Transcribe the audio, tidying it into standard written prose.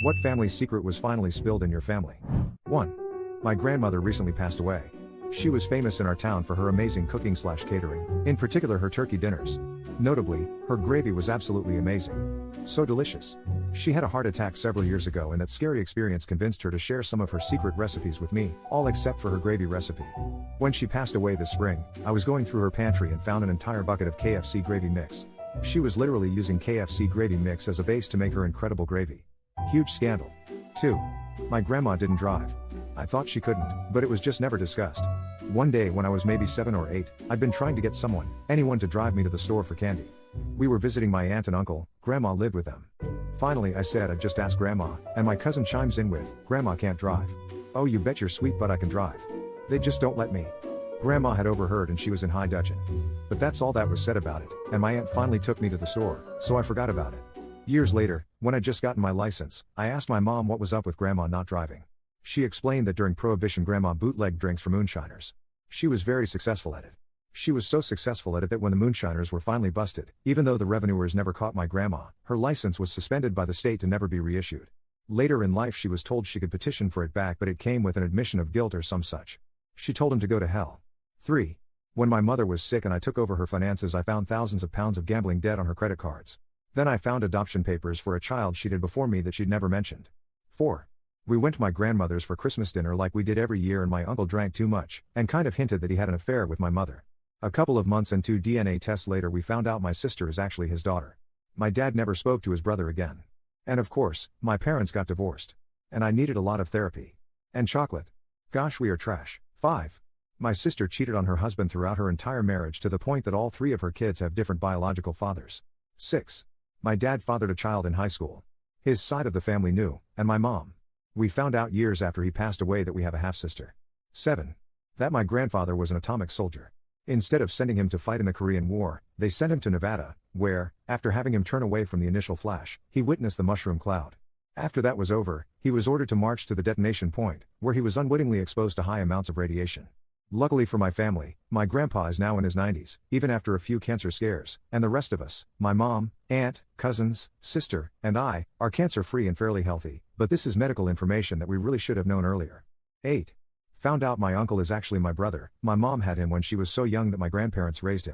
What family secret was finally spilled in your family? 1. My grandmother recently passed away. She was famous in our town for her amazing cooking/catering, in particular her turkey dinners. Notably, her gravy was absolutely amazing. So delicious. She had a heart attack several years ago, and that scary experience convinced her to share some of her secret recipes with me, all except for her gravy recipe. When she passed away this spring, I was going through her pantry and found an entire bucket of KFC gravy mix. She was literally using KFC gravy mix as a base to make her incredible gravy. Huge scandal. 2. My grandma didn't drive. I thought she couldn't, but it was just never discussed. One day when I was maybe 7 or 8, I'd been trying to get anyone to drive me to the store for candy. We were visiting my aunt and uncle. Grandma lived with them. Finally I said I'd just ask Grandma, and my cousin chimes in with, "Grandma can't drive." "Oh, you bet your sweet butt I can drive. They just don't let me." Grandma had overheard and she was in high dudgeon. But that's all that was said about it, and my aunt finally took me to the store, so I forgot about it. Years later, when I'd just gotten my license, I asked my mom what was up with Grandma not driving. She explained that during Prohibition Grandma bootlegged drinks from moonshiners. She was very successful at it. She was so successful at it that when the moonshiners were finally busted, even though the revenuers never caught my grandma, her license was suspended by the state to never be reissued. Later in life she was told she could petition for it back, but it came with an admission of guilt or some such. She told him to go to hell. 3. When my mother was sick and I took over her finances, I found thousands of pounds of gambling debt on her credit cards. Then I found adoption papers for a child she did before me that she'd never mentioned. 4. We went to my grandmother's for Christmas dinner like we did every year, and my uncle drank too much, and kind of hinted that he had an affair with my mother. A couple of months and 2 DNA tests later we found out my sister is actually his daughter. My dad never spoke to his brother again. And of course, my parents got divorced. And I needed a lot of therapy. And chocolate. Gosh, we are trash. 5. My sister cheated on her husband throughout her entire marriage, to the point that all 3 of her kids have different biological fathers. 6. My dad fathered a child in high school. His side of the family knew, and my mom. We found out years after he passed away that we have a half-sister. 7. That my grandfather was an atomic soldier. Instead of sending him to fight in the Korean War, they sent him to Nevada, where, after having him turn away from the initial flash, he witnessed the mushroom cloud. After that was over, he was ordered to march to the detonation point, where he was unwittingly exposed to high amounts of radiation. Luckily for my family, my grandpa is now in his 90s, even after a few cancer scares, and the rest of us, my mom, aunt, cousins, sister, and I, are cancer-free and fairly healthy, but this is medical information that we really should have known earlier. 8. Found out my uncle is actually my brother. My mom had him when she was so young that my grandparents raised him.